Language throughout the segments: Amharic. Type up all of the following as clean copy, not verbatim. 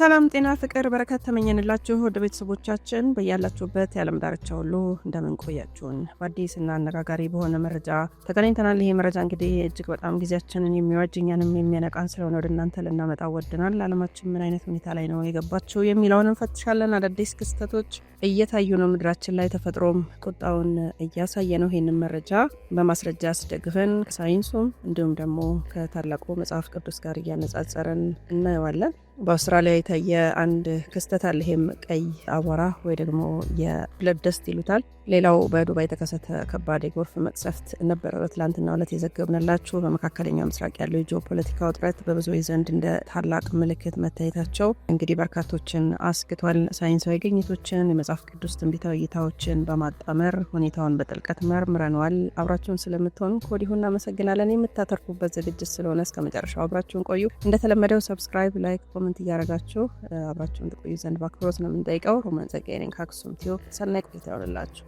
ሰላም ጤና ፍቅር በረከት ተመኘንላችሁ ወደ ቤተሰቦቻችን በያላችሁበት የዓለም ዳርቻ ሁሉ እንደምን ቆያችሁን። በአዲስ እና አነጋጋሪ በሆነ መረጃ ተገናኝተናል። ይሄ መረጃ እንግዲህ እጅግ በጣም ጊዜያችንን የሚዋጅ እኛንም የሚያነቃን ስለሆነ ወደ እናንተ ልናመጣ ወድናል። ዓለማችን ምን አይነት ሁኔታ ላይ ነው የገባችው የሚለውን እንፈትሻለን። አዳዲስ ክስተቶች እየታዩ ነው ምድራችን ላይ፣ ተፈጥሮም ቁጣውን እያሳየ ነው። ይህንን መረጃ በማስረጃ አስደግፈን ከሳይንሱም እንዲሁም ደግሞ ከታላቁ መጽሐፍ ቅዱስ ጋር እያነጻጸረን እናየዋለን። በአውስትራሊያ የታየ አንድ ክስተት አለ። ይሄም ቀይ አቧራ ወይ ደግሞ የብለድ ደስት ይሉታል። ሌላው በዱባይ የተከሰተ ከባድ የጎርፍ መቅሰፍት ነበረ በትላንትናው ዕለት የዘገብንላችሁ። በመካከለኛው ምስራቅ ያለው የጂኦፖለቲካ ውጥረት በብዙዎች ዘንድ እንደ ታላቅ ምልክት መታየታቸው እንግዲህ በርካቶችን አስግቷል። ሳይንሳዊ ግኝቶችን፣ የመጽሐፍ ቅዱስ ትንቢታዊ እይታዎችን በማጣመር ሁኔታውን በጥልቀት መርምረነዋል። አብራችሁን ስለምትሆኑ ከወዲሁ እናመሰግናለን። የምታተርፉበት ዝግጅት ስለሆነ እስከ መጨረሻው አብራችሁን ቆዩ። እንደተለመደው ሰብስክራይብ፣ ላይክ፣ ኮሜንት እያደረጋችሁ አብራችሁን ትቆዩ ዘንድ በአክብሮት ነው የምንጠይቀው። ሮማን ጸጋዬ ነኝ ከአክሱም ቲዩብ። ሰናይ ቆይታ ይሁንላችሁ።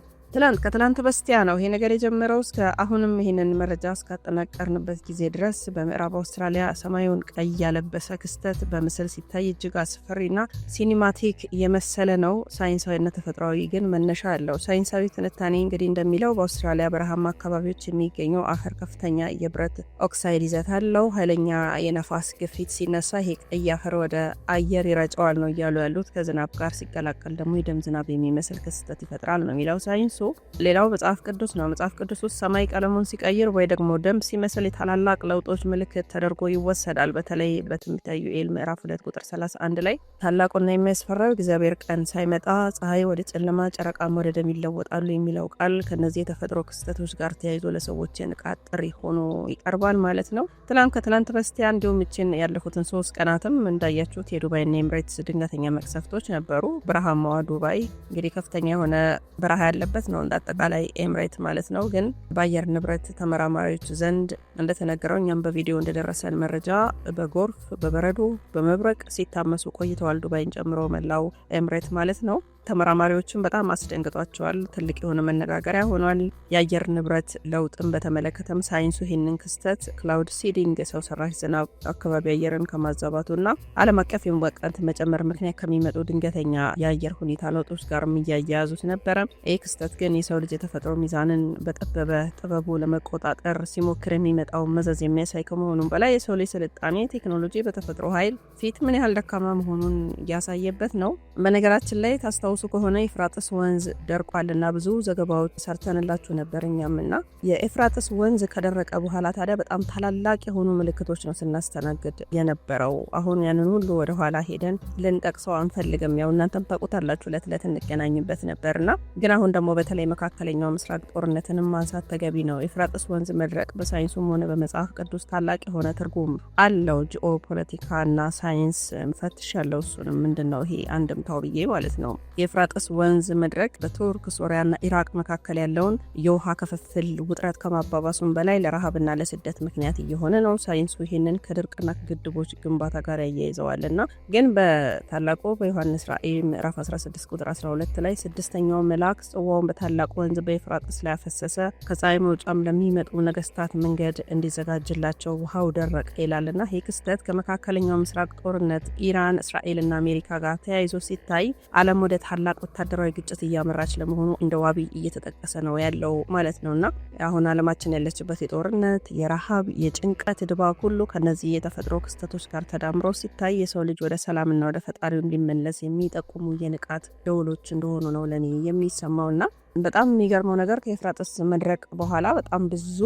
ከትላንት በስቲያ ነው ይሄ ነገር የጀመረው። እስከ አሁንም ይሄንን መረጃ እስካጠናቀርንበት ጊዜ ድረስ በምዕራብ አውስትራሊያ ሰማዩን ቀይ ያለበሰ ክስተት በምስል ሲታይ እጅግ አስፈሪና ሲኒማቲክ የመሰለ ነው። ሳይንሳዊና ተፈጥሯዊ ግን መነሻ አለው። ሳይንሳዊ ትንታኔ እንግዲህ እንደሚለው በአውስትራሊያ በረሃማ አካባቢዎች የሚገኘው አፈር ከፍተኛ የብረት ኦክሳይድ ይዘት አለው። ኃይለኛ የነፋስ ግፊት ሲነሳ ይሄ ቀይ አፈር ወደ አየር ይረጨዋል ነው እያሉ ያሉት። ከዝናብ ጋር ሲቀላቀል ደግሞ የደም ዝናብ የሚመስል ክስተት ይፈጥራል ነው የሚለው ሳይንሱ። ሌላው መጽሐፍ ቅዱስ ነው። መጽሐፍ ቅዱስ ውስጥ ሰማይ ቀለሙን ሲቀይር ወይ ደግሞ ደም ሲመስል የታላላቅ ለውጦች ምልክት ተደርጎ ይወሰዳል። በተለይ በትንቢተ ዩኤል ምዕራፍ 2 ቁጥር 31 ላይ ታላቁና የሚያስፈራው እግዚአብሔር ቀን ሳይመጣ ፀሐይ ወደ ጨለማ ጨረቃም ወደ ደም ይለወጣሉ የሚለው ቃል ከነዚህ የተፈጥሮ ክስተቶች ጋር ተያይዞ ለሰዎች የንቃት ጥሪ ሆኖ ይቀርባል ማለት ነው። ከትላንት በስቲያ እንዲሁም ይችን ያለፉትን 3 ቀናትም እንዳያችሁት የዱባይና ኤምሬትስ ድንገተኛ መቅሰፍቶች ነበሩ። በረሃማዋ ዱባይ እንግዲህ ከፍተኛ የሆነ በረሃ ያለበት ነው እንዳጠቃላይ ኤምሬት ማለት ነው። ግን በአየር ንብረት ተመራማሪዎች ዘንድ እንደተነገረው እኛም በቪዲዮ እንደደረሰን መረጃ በጎርፍ፣ በበረዶ፣ በመብረቅ ሲታመሱ ቆይተዋል። ዱባይን ጨምሮ መላው ኤምሬት ማለት ነው። ተመራማሪዎችን በጣም አስደንግጧቸዋል። ትልቅ የሆነ መነጋገሪያ ሆኗል። የአየር ንብረት ለውጥን በተመለከተም ሳይንሱ ይህንን ክስተት ክላውድ ሲዲንግ የሰው ሰራሽ ዝናብ አካባቢ አየርን ከማዛባቱና ዓለም አቀፍ የሙቀት መጨመር ምክንያት ከሚመጡ ድንገተኛ የአየር ሁኔታ ለውጦች ጋር እያያያዙት ነበረ። ይህ ክስተት ግን የሰው ልጅ የተፈጥሮ ሚዛንን በጠበበ ጥበቡ ለመቆጣጠር ሲሞክር የሚመጣው መዘዝ የሚያሳይ ከመሆኑም በላይ የሰው ልጅ ስልጣኔ ቴክኖሎጂ በተፈጥሮ ኃይል ፊት ምን ያህል ደካማ መሆኑን ያሳየበት ነው። በነገራችን ላይ ታስታውሱ ከሆነ ኤፍራጥስ ወንዝ ደርቋልና ብዙ ዘገባዎች ሰርተንላችሁ ነበር እኛምና የኤፍራጥስ ወንዝ ከደረቀ በኋላ ታዲያ በጣም ታላላቅ የሆኑ ምልክቶች ነው ስናስተናግድ የነበረው። አሁን ያንን ሁሉ ወደ ኋላ ሄደን ልንጠቅሰው አንፈልግም። ያው እናንተም ታውቁታላችሁ፣ ዕለት እንገናኝበት ነበርና ግን አሁን ደግሞ በተለይ መካከለኛው ምስራቅ ጦርነትንም ማንሳት ተገቢ ነው። ኤፍራጥስ ወንዝ መድረቅ በሳይንሱም ሆነ በመጽሐፍ ቅዱስ ታላቅ የሆነ ትርጉም አለው። ጂኦፖለቲካና ሳይንስ ፈትሽ ያለው እሱንም ምንድነው ይሄ አንድምታው ብዬ ማለት ነው። የኤፍራጥስ ወንዝ መድረቅ በቱርክ ሶሪያና ኢራቅ መካከል ያለውን የውሃ ክፍፍል ውጥረት ከማባባሱም በላይ ለረሃብና ለስደት ምክንያት እየሆነ ነው። ሳይንሱ ይህንን ከድርቅና ከግድቦች ግንባታ ጋር ያያይዘዋልና ግን በታላቁ በዮሐንስ ራእይ ምዕራፍ 16 ቁጥር 12 ላይ ስድስተኛው መልአክ ጽዋውን በታላቁ ወንዝ በኤፍራጥስ ላይ አፈሰሰ፣ ከፀሐይ መውጫም ለሚመጡ ነገስታት መንገድ እንዲዘጋጅላቸው ውሃው ደረቀ ይላልና ይህ ክስተት ከመካከለኛው ምስራቅ ጦርነት ኢራን፣ እስራኤልና አሜሪካ ጋር ተያይዞ ሲታይ ዓለም ወደ ታላቅ ወታደራዊ ግጭት እያመራች ለመሆኑ እንደ ዋቢ እየተጠቀሰ ነው ያለው ማለት ነውና አሁን ዓለማችን ያለችበት የጦርነት፣ የረሃብ፣ የጭንቀት ድባብ ሁሉ ከነዚህ የተፈጥሮ ክስተቶች ጋር ተዳምሮ ሲታይ የሰው ልጅ ወደ ሰላምና ወደ ፈጣሪው እንዲመለስ የሚጠቁሙ የንቃት ደውሎች እንደሆኑ ነው ለኔ የሚሰማውና በጣም የሚገርመው ነገር ከኤፍራጥስ መድረቅ በኋላ በጣም ብዙ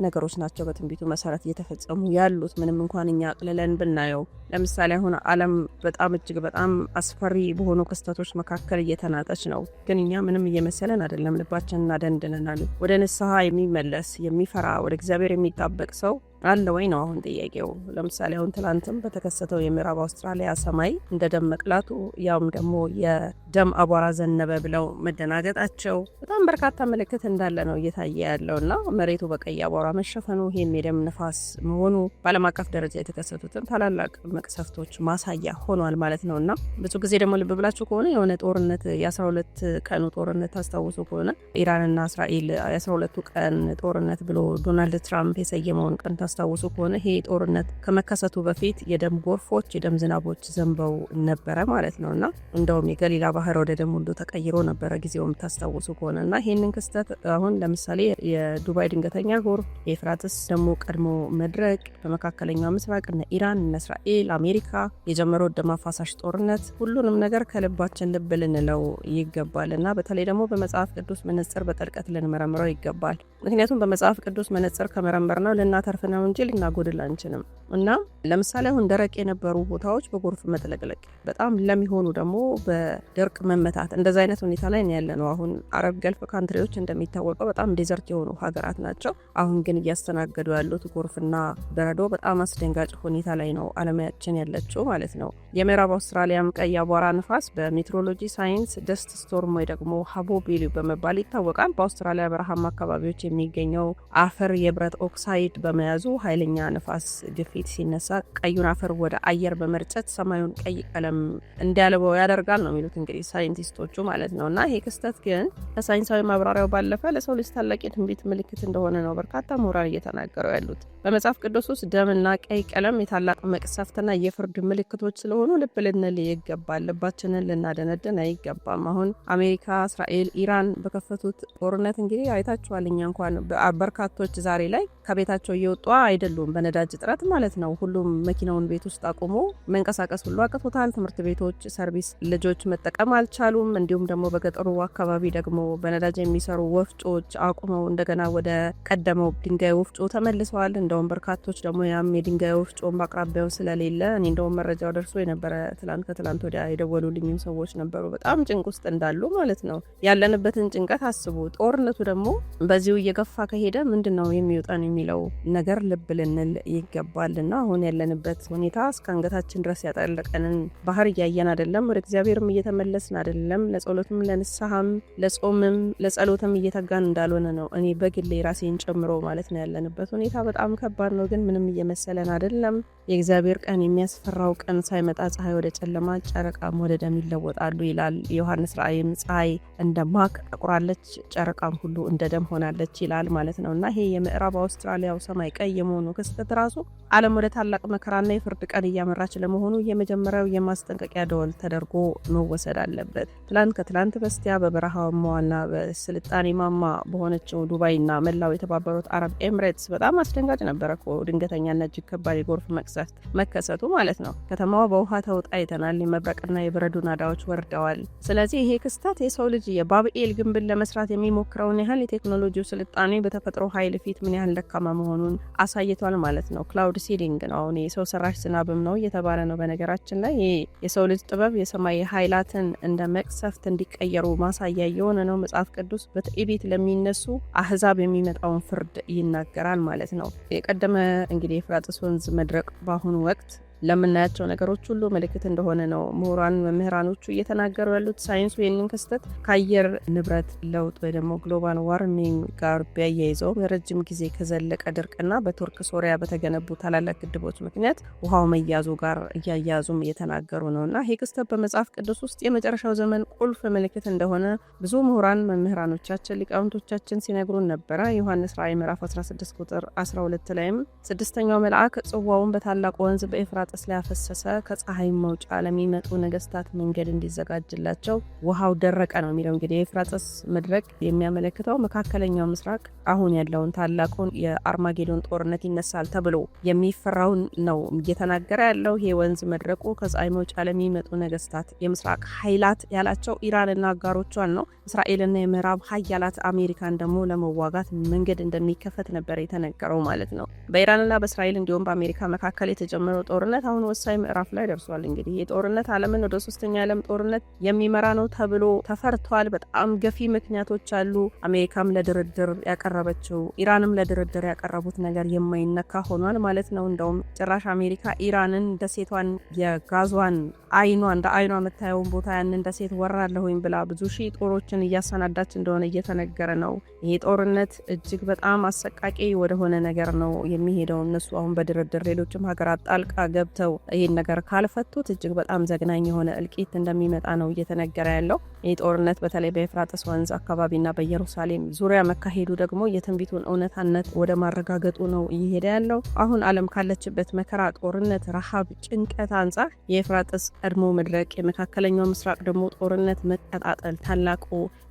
ነገሮች ናቸው በትንቢቱ መሰረት እየተፈጸሙ ያሉት። ምንም እንኳን እኛ አቅልለን ብናየው፣ ለምሳሌ አሁን ዓለም በጣም እጅግ በጣም አስፈሪ በሆኑ ክስተቶች መካከል እየተናጠች ነው። ግን እኛ ምንም እየመሰለን አይደለም። ልባችንን አደንድነናል። ወደ ንስሐ የሚመለስ የሚፈራ ወደ እግዚአብሔር የሚጣበቅ ሰው አለ ወይ ነው አሁን ጥያቄው። ለምሳሌ አሁን ትላንትም በተከሰተው የምዕራብ አውስትራሊያ ሰማይ እንደ ደም መቅላቱ ያውም ደግሞ የደም አቧራ ዘነበ ብለው መደናገጣቸው በጣም በርካታ ምልክት እንዳለ ነው እየታየ ያለውና መሬቱ በቀይ አቧራ መሸፈኑ ይህም የደም ንፋስ መሆኑ በዓለም አቀፍ ደረጃ የተከሰቱትን ታላላቅ መቅሰፍቶች ማሳያ ሆኗል ማለት ነውና ብዙ ጊዜ ደግሞ ልብ ብላችሁ ከሆነ የሆነ ጦርነት የ12 ቀኑ ጦርነት ታስታውሱ ከሆነ ኢራንና እስራኤል የ12ቱ ቀን ጦርነት ብሎ ዶናልድ ትራምፕ የሰየመውን ቀን የምታስታውሱ ከሆነ ይሄ ጦርነት ከመከሰቱ በፊት የደም ጎርፎች፣ የደም ዝናቦች ዘንበው ነበረ ማለት ነውና እንደውም የገሊላ ባህር ወደ ደም ሁሉ ተቀይሮ ነበረ ጊዜው የምታስታውሱ ከሆነና ይሄንን ክስተት አሁን ለምሳሌ የዱባይ ድንገተኛ ጎርፍ፣ የኤፍራጥስ ደግሞ ቀድሞ መድረቅ፣ በመካከለኛው ምስራቅ እነ ኢራን እነ እስራኤል አሜሪካ የጀመረው ደም አፋሳሽ ጦርነት ሁሉንም ነገር ከልባችን ልብ ልንለው ይገባል እና በተለይ ደግሞ በመጽሐፍ ቅዱስ መነጽር በጥልቀት ልንመረምረው ይገባል። ምክንያቱም በመጽሐፍ ቅዱስ መነጽር ከመረመር ነው ልናተርፍ ነው እንጂ ልናጎድል አንችልም። እና ለምሳሌ አሁን ደረቅ የነበሩ ቦታዎች በጎርፍ መጥለቅለቅ፣ በጣም ለሚሆኑ ደግሞ በድርቅ መመታት፣ እንደዛ አይነት ሁኔታ ላይ ነው ያለ ነው። አሁን አረብ ገልፍ ካንትሪዎች እንደሚታወቀው በጣም ዴዘርት የሆኑ ሀገራት ናቸው። አሁን ግን እያስተናገዱ ያሉት ጎርፍና በረዶ በጣም አስደንጋጭ ሁኔታ ላይ ነው አለማችን ያለችው ማለት ነው። የምዕራብ አውስትራሊያም ቀይ አቧራ ንፋስ በሜትሮሎጂ ሳይንስ ደስት ስቶርም ወይ ደግሞ ሀቦቢሊ በመባል ይታወቃል። በአውስትራሊያ በረሃማ አካባቢዎች የሚገኘው አፈር የብረት ኦክሳይድ በመያዙ ኃይለኛ ንፋስ ግፊት ሲነሳ ቀዩን አፈር ወደ አየር በመርጨት ሰማዩን ቀይ ቀለም እንዲያልበው ያደርጋል ነው የሚሉት እንግዲህ ሳይንቲስቶቹ ማለት ነው። እና ይሄ ክስተት ግን ከሳይንሳዊ ማብራሪያው ባለፈ ለሰው ልጅ ታላቅ የትንቢት ምልክት እንደሆነ ነው በርካታ ምሁራን እየተናገሩ ያሉት። በመጽሐፍ ቅዱስ ውስጥ ደምና ቀይ ቀለም የታላቅ መቅሰፍትና የፍርድ ምልክቶች ስለሆኑ ልብ ልንል ይገባል። ልባችንን ልናደነድን አይገባም። አሁን አሜሪካ፣ እስራኤል፣ ኢራን በከፈቱት ጦርነት እንግዲህ አይታችኋል። እኛ እንኳን በርካቶች ዛሬ ላይ ከቤታቸው እየወጡ አይደሉም፣ በነዳጅ እጥረት ማለት ነው። ሁሉም መኪናውን ቤት ውስጥ አቁሞ መንቀሳቀስ ሁሉ አቅቶታል። ትምህርት ቤቶች ሰርቪስ ልጆች መጠቀም አልቻሉም። እንዲሁም ደግሞ በገጠሩ አካባቢ ደግሞ በነዳጅ የሚሰሩ ወፍጮች አቁመው እንደገና ወደ ቀደመው ድንጋይ ወፍጮ ተመልሰዋል። እንደውም በርካቶች ደግሞ ያም የድንጋይ ወፍጮ በአቅራቢያው ስለሌለ እኔ እንደውም መረጃው ደርሶ የነበረ ከትላንት ወዲያ የደወሉልኝም ሰዎች ነበሩ በጣም ጭንቅ ውስጥ እንዳሉ ማለት ነው። ያለንበትን ጭንቀት አስቡ። ጦርነቱ ደግሞ በዚሁ እየገፋ ከሄደ ምንድን ነው የሚወጣን የሚለው ነገር ልብ ልንል ይገባልና አሁን ያለንበት ሁኔታ እስከ አንገታችን ድረስ ያጠለቀንን ባህር እያየን አይደለም። ወደ እግዚአብሔርም እየተመለስን አይደለም። ለጸሎትም ለንስሐም ለጾምም ለጸሎትም እየተጋን እንዳልሆነ ነው እኔ በግሌ ራሴን ጨምሮ ማለት ነው። ያለንበት ሁኔታ በጣም ከባድ ነው፣ ግን ምንም እየመሰለን አይደለም። የእግዚአብሔር ቀን የሚያስፈራው ቀን ሳይመጣ ፀሐይ ወደ ጨለማ ጨረቃም ወደ ደም ይለወጣሉ ይላል ዮሐንስ ራእይም። ፀሐይ እንደ ማቅ ጠቁራለች፣ ጨረቃም ሁሉ እንደ ደም ሆናለች ይላል ማለት ነው። እና ይሄ የምዕራብ አውስትራሊያው ሰማይ ቀይ የመሆኑ ክስተት ራሱ ዓለም ወደ ታላቅ መከራና የፍርድ ቀን እያመራች ለመሆኑ የመጀመሪያው የማስጠንቀቂያ ደወል ተደርጎ መወሰድ አለበት። ከትላንት በስቲያ በበረሃማዋና በስልጣኔ ማማ በሆነችው ዱባይና መላው የተባበሩት አረብ ኤምሬትስ በጣም አስደንጋጭ ነበረ እኮ ድንገተኛና እጅግ ከባድ የጎርፍ መቅሰፍት መከሰቱ ማለት ነው። ከተማዋ በውሃ ተውጣ አይተናል። የመብረቅና የበረዶ ናዳዎች ወርደዋል። ስለዚህ ይሄ ክስተት የሰው ልጅ የባብኤል ግንብን ለመስራት የሚሞክረውን ያህል የቴክኖሎጂው ስልጣኔ በተፈጥሮ ኃይል ፊት ምን ያህል ደካማ መሆኑን አሳይቷል ማለት ነው። ክላውድ ሲዲንግ ነው አሁን የሰው ሰራሽ ዝናብም ነው እየተባለ ነው። በነገራችን ላይ የሰው ልጅ ጥበብ የሰማይ ኃይላትን እንደ መቅሰፍት እንዲቀየሩ ማሳያ የሆነ ነው። መጽሐፍ ቅዱስ በትዕቢት ለሚነሱ አህዛብ የሚመጣውን ፍርድ ይናገራል ማለት ነው። የቀደመ እንግዲህ የኤፍራጥስ ወንዝ መድረቅ በአሁኑ ወቅት ለምናያቸው ነገሮች ሁሉ ምልክት እንደሆነ ነው ምሁራን መምህራኖቹ እየተናገሩ ያሉት። ሳይንሱ ይህንን ክስተት ከአየር ንብረት ለውጥ ወይ ደግሞ ግሎባል ዋርሚንግ ጋር ቢያያይዘው ረጅም ጊዜ ከዘለቀ ድርቅና በቱርክ ሶሪያ በተገነቡ ታላላቅ ግድቦች ምክንያት ውሃው መያዙ ጋር እያያዙም እየተናገሩ ነው። እና ይህ ክስተት በመጽሐፍ ቅዱስ ውስጥ የመጨረሻው ዘመን ቁልፍ ምልክት እንደሆነ ብዙ ምሁራን መምህራኖቻችን ሊቃውንቶቻችን ሲነግሩን ነበረ። ዮሐንስ ራእይ ምዕራፍ 16 ቁጥር 12 ላይም ስድስተኛው መልአክ ጽዋውን በታላቁ ወንዝ በኤፍራጥስ ላይ ያፈሰሰ፣ ከፀሐይ መውጫ ለሚመጡ ነገስታት መንገድ እንዲዘጋጅላቸው ውሃው ደረቀ ነው የሚለው። እንግዲህ የኤፍራጥስ መድረቅ የሚያመለክተው መካከለኛው ምስራቅ አሁን ያለውን ታላቁን የአርማጌዶን ጦርነት ይነሳል ተብሎ የሚፈራውን ነው እየተናገረ ያለው። ይሄ ወንዝ መድረቁ ከፀሐይ መውጫ ለሚመጡ ነገስታት የምስራቅ ኃይላት ያላቸው ኢራንና አጋሮቿን ነው። እስራኤልና የምዕራብ ኃያላት አሜሪካን ደግሞ ለመዋጋት መንገድ እንደሚከፈት ነበር የተነገረው ማለት ነው። በኢራንና በእስራኤል እንዲሁም በአሜሪካ መካከል የተጀመረው ጦርነት አሁን ወሳኝ ምዕራፍ ላይ ደርሷል። እንግዲህ የጦርነት ዓለምን ወደ ሶስተኛ ዓለም ጦርነት የሚመራ ነው ተብሎ ተፈርቷል። በጣም ገፊ ምክንያቶች አሉ። አሜሪካም ለድርድር ያቀረበችው ኢራንም ለድርድር ያቀረቡት ነገር የማይነካ ሆኗል ማለት ነው። እንደውም ጭራሽ አሜሪካ ኢራንን ደሴቷን የጋዟን እንደ አይኗ የምታየውን ቦታ ያንን ደሴት ወራለሁኝ ብላ ብዙ ሺህ ጦሮችን እያሰናዳች እንደሆነ እየተነገረ ነው። ይሄ ጦርነት እጅግ በጣም አሰቃቂ ወደሆነ ነገር ነው የሚሄደው። እነሱ አሁን በድርድር ሌሎችም ሀገራት ጣልቃ ገብተው ይህን ነገር ካልፈቱት እጅግ በጣም ዘግናኝ የሆነ እልቂት እንደሚመጣ ነው እየተነገረ ያለው። ይህ ጦርነት በተለይ በኤፍራጥስ ወንዝ አካባቢና በኢየሩሳሌም ዙሪያ መካሄዱ ደግሞ የትንቢቱን እውነታነት ወደ ማረጋገጡ ነው እየሄደ ያለው። አሁን ዓለም ካለችበት መከራ፣ ጦርነት፣ ረሃብ፣ ጭንቀት አንጻር የኤፍራጥስ ቀድሞ መድረቅ፣ የመካከለኛው ምስራቅ ደግሞ ጦርነት መቀጣጠል ታላቁ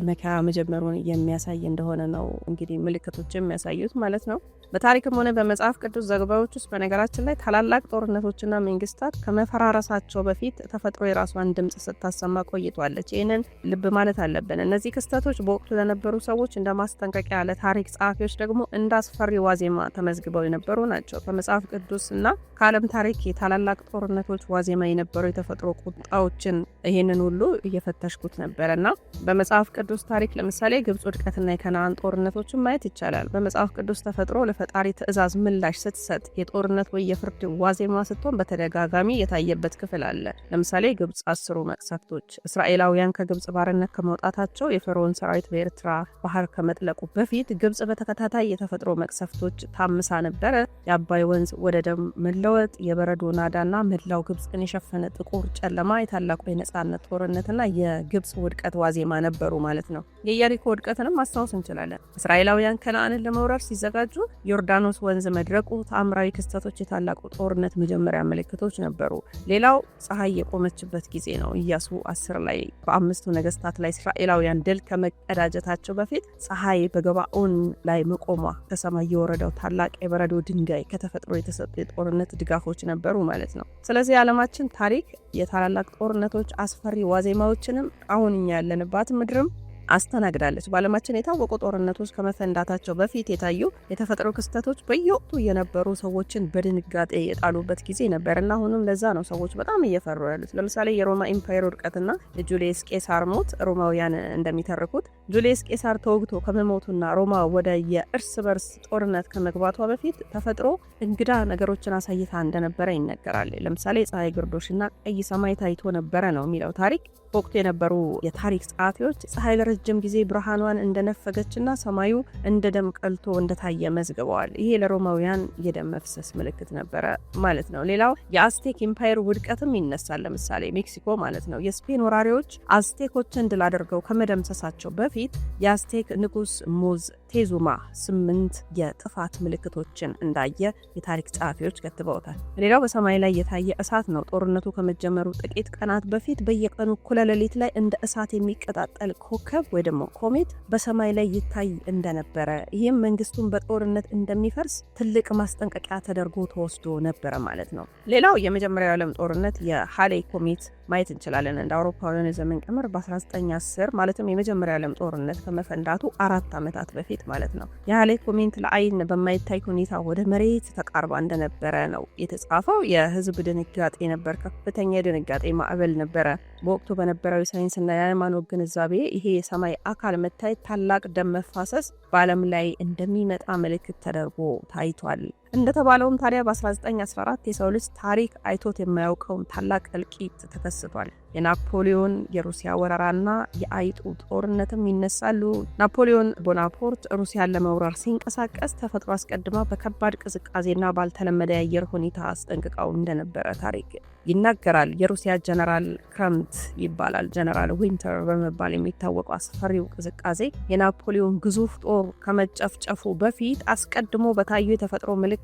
መከራ መጀመሩን የሚያሳይ እንደሆነ ነው እንግዲህ ምልክቶች የሚያሳዩት ማለት ነው። በታሪክም ሆነ በመጽሐፍ ቅዱስ ዘገባዎች ውስጥ በነገራችን ላይ ታላላቅ ጦርነቶችና መንግስታት ከመፈራረሳቸው በፊት ተፈጥሮ የራሷን ድምጽ ስታሰማ ቆይቷለች። ይህንን ልብ ማለት አለብን። እነዚህ ክስተቶች በወቅቱ ለነበሩ ሰዎች እንደ ማስጠንቀቂያ፣ ለታሪክ ጸሐፊዎች ደግሞ እንደ አስፈሪ ዋዜማ ተመዝግበው የነበሩ ናቸው። ከመጽሐፍ ቅዱስና ከዓለም ታሪክ የታላላቅ ጦርነቶች ዋዜማ የነበሩ የተፈጥሮ ቁጣዎችን ይህንን ሁሉ እየፈተሽኩት ነበረና በመጽሐፍ ቅዱስ ታሪክ ለምሳሌ ግብጽ ውድቀትና የከነዓን ጦርነቶችን ማየት ይቻላል። በመጽሐፍ ቅዱስ ተፈጥሮ ለፈጣሪ ትእዛዝ ምላሽ ስትሰጥ የጦርነት ወይ የፍርድ ዋዜማ ስትሆን በተደጋጋሚ የታየበት ክፍል አለ። ለምሳሌ ግብጽ 10 መቅሰፍቶች፣ እስራኤላውያን ከግብጽ ባርነት ከመውጣታቸው፣ የፈርዖን ሰራዊት በኤርትራ ባህር ከመጥለቁ በፊት ግብጽ በተከታታይ የተፈጥሮ መቅሰፍቶች ታምሳ ነበረ። የአባይ ወንዝ ወደ ደም መለወጥ፣ የበረዶ ናዳና መላው ግብጽን የሸፈነ ጥቁር ጨለማ የታላቁ የነጻነት ጦርነትና የግብጽ ውድቀት ዋዜማ ነበሩ ማለት ነው። የኢያሪኮ ውድቀትንም ማስታወስ እንችላለን። እስራኤላውያን ከነዓንን ለመውረር ሲዘጋጁ ዮርዳኖስ ወንዝ መድረቁ ተአምራዊ ክስተቶች የታላቁ ጦርነት መጀመሪያ ምልክቶች ነበሩ። ሌላው ፀሐይ የቆመችበት ጊዜ ነው። ኢያሱ 10 ላይ በአምስቱ ነገስታት ላይ እስራኤላውያን ድል ከመቀዳጀታቸው በፊት ፀሐይ በገባኦን ላይ መቆሟ ከሰማይ የወረደው ታላቅ የበረዶ ድንጋይ ከተፈጥሮ የተሰጡ የጦርነት ድጋፎች ነበሩ ማለት ነው። ስለዚህ የዓለማችን ታሪክ የታላላቅ ጦርነቶች አስፈሪ ዋዜማዎችንም አሁን እኛ ያለንባት ምድርም አስተናግዳለች። በዓለማችን የታወቁ ጦርነቶች ከመፈንዳታቸው በፊት የታዩ የተፈጥሮ ክስተቶች በየወቅቱ የነበሩ ሰዎችን በድንጋጤ የጣሉበት ጊዜ ነበርና አሁንም ለዛ ነው ሰዎች በጣም እየፈሩ ያሉት። ለምሳሌ የሮማ ኢምፓየር ውድቀትና የጁሊየስ ቄሳር ሞት ሮማውያን እንደሚተርኩት ጁሊየስ ቄሳር ተወግቶ ከመሞቱና ሮማ ወደ የእርስ በርስ ጦርነት ከመግባቷ በፊት ተፈጥሮ እንግዳ ነገሮችን አሳይታ እንደነበረ ይነገራል። ለምሳሌ ፀሐይ ግርዶሽና ቀይ ሰማይ ታይቶ ነበረ ነው የሚለው ታሪክ። በወቅቱ የነበሩ የታሪክ ጸሐፊዎች ፀሐይ ለረጅም ጊዜ ብርሃኗን እንደነፈገችና ሰማዩ እንደ ደም ቀልቶ እንደታየ መዝግበዋል። ይሄ ለሮማውያን የደም መፍሰስ ምልክት ነበረ ማለት ነው። ሌላው የአዝቴክ ኢምፓየር ውድቀትም ይነሳል። ለምሳሌ ሜክሲኮ ማለት ነው። የስፔን ወራሪዎች አዝቴኮችን ድል አድርገው ከመደምሰሳቸው በፊት የአዝቴክ ንጉስ ሞዝ ቴዙማ 8 የጥፋት ምልክቶችን እንዳየ የታሪክ ጸሐፊዎች ከትበውታል። ሌላው በሰማይ ላይ የታየ እሳት ነው። ጦርነቱ ከመጀመሩ ጥቂት ቀናት በፊት በየቀኑ እኩለ ሌሊት ላይ እንደ እሳት የሚቀጣጠል ኮከብ ወይ ደግሞ ኮሜት በሰማይ ላይ ይታይ እንደነበረ፣ ይህም መንግስቱን በጦርነት እንደሚፈርስ ትልቅ ማስጠንቀቂያ ተደርጎ ተወስዶ ነበረ ማለት ነው። ሌላው የመጀመሪያው ዓለም ጦርነት የሃሌ ኮሜት ማየት እንችላለን። እንደ አውሮፓውያን የዘመን ቀመር በ1910 ማለትም የመጀመሪያው ዓለም ጦርነት ከመፈንዳቱ 4 ዓመታት በፊት ማለት ነው። የሃሌ ኮሜት ለአይን በማይታይ ሁኔታ ወደ መሬት ተቃርባ እንደነበረ ነው የተጻፈው። የህዝብ ድንጋጤ ነበር። ከፍተኛ የድንጋጤ ማዕበል ነበረ። በወቅቱ በነበረው ሳይንስና የሃይማኖት ግንዛቤ ይሄ የሰማይ አካል መታየት ታላቅ ደም መፋሰስ በዓለም ላይ እንደሚመጣ ምልክት ተደርጎ ታይቷል። እንደተባለውም ታዲያ በ1914 የሰው ልጅ ታሪክ አይቶት የማያውቀውን ታላቅ እልቂት ተከስቷል። የናፖሊዮን የሩሲያ ወረራና የአይጡ ጦርነትም ይነሳሉ። ናፖሊዮን ቦናፖርት ሩሲያን ለመውረር ሲንቀሳቀስ ተፈጥሮ አስቀድማ በከባድ ቅዝቃዜና ባልተለመደ የአየር ሁኔታ አስጠንቅቀው እንደነበረ ታሪክ ይናገራል። የሩሲያ ጀነራል ክረምት ይባላል፣ ጀነራል ዊንተር በመባል የሚታወቀው አስፈሪው ቅዝቃዜ የናፖሊዮን ግዙፍ ጦር ከመጨፍጨፉ በፊት አስቀድሞ በታዩ የተፈጥሮ ምልክቶች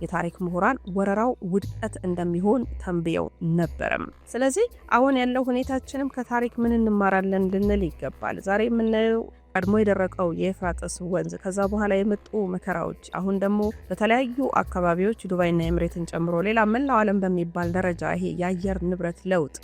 የታሪክ ምሁራን ወረራው ውድቀት እንደሚሆን ተንብየው ነበረም። ስለዚህ አሁን ያለው ሁኔታችንም ከታሪክ ምን እንማራለን ልንል ይገባል። ዛሬ የምናየው ቀድሞ የደረቀው የኤፍራጥስ ወንዝ፣ ከዛ በኋላ የመጡ መከራዎች፣ አሁን ደግሞ በተለያዩ አካባቢዎች ዱባይና ኤምሬትን ጨምሮ ሌላ መላው ዓለም በሚባል ደረጃ ይሄ የአየር ንብረት ለውጥ፣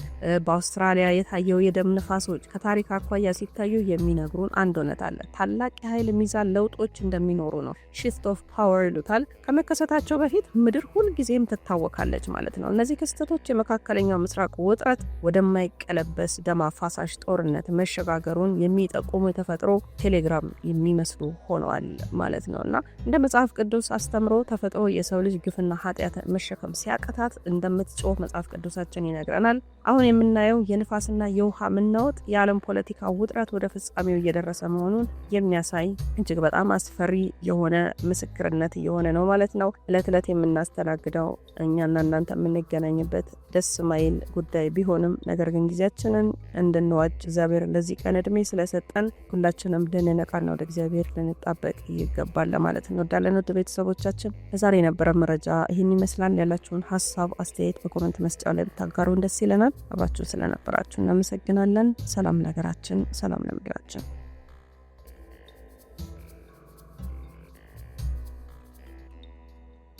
በአውስትራሊያ የታየው የደም ንፋሶች ከታሪክ አኳያ ሲታዩ የሚነግሩን አንድ እውነት አለ። ታላቅ የኃይል ሚዛን ለውጦች እንደሚኖሩ ነው። shift of power ይሉታል። ከመከሰታቸው በፊት ምድር ሁልጊዜም ትታወካለች ማለት ነው። እነዚህ ክስተቶች የመካከለኛው ምስራቅ ውጥረት ወደማይቀለበስ ደም አፋሳሽ ጦርነት መሸጋገሩን የሚጠቁሙ የተፈጥሮ ቴሌግራም የሚመስሉ ሆነዋል ማለት ነውና እንደ መጽሐፍ ቅዱስ አስተምሮ ተፈጥሮ የሰው ልጅ ግፍና ኃጢአት መሸከም ሲያቀታት እንደምትጮህ መጽሐፍ ቅዱሳችን ይነግረናል። አሁን የምናየው የንፋስና የውሃ መናወጥ የዓለም ፖለቲካ ውጥረት ወደ ፍጻሜው እየደረሰ መሆኑን የሚያሳይ እጅግ በጣም አስፈሪ የሆነ ምስክርነት እየሆነ ነው ማለት ነው። ዕለት ዕለት የምናስተናግደው እኛና እናንተ የምንገናኝበት ደስ ማይል ጉዳይ ቢሆንም ነገር ግን ጊዜያችንን እንድንዋጅ እግዚአብሔር ለዚህ ቀን እድሜ ስለሰጠን ሁላችንም ልንነቃና ወደ እግዚአብሔር ልንጣበቅ ይገባል ለማለት እንወዳለን። ወደ ቤተሰቦቻችን ለዛሬ የነበረ መረጃ ይህን ይመስላል። ያላችሁን ሀሳብ አስተያየት በኮሜንት መስጫው ላይ ብታጋሩን ደስ ይለናል። አብራችሁን ስለነበራችሁ እናመሰግናለን። ሰላም ለሀገራችን፣ ሰላም ለምድራችን።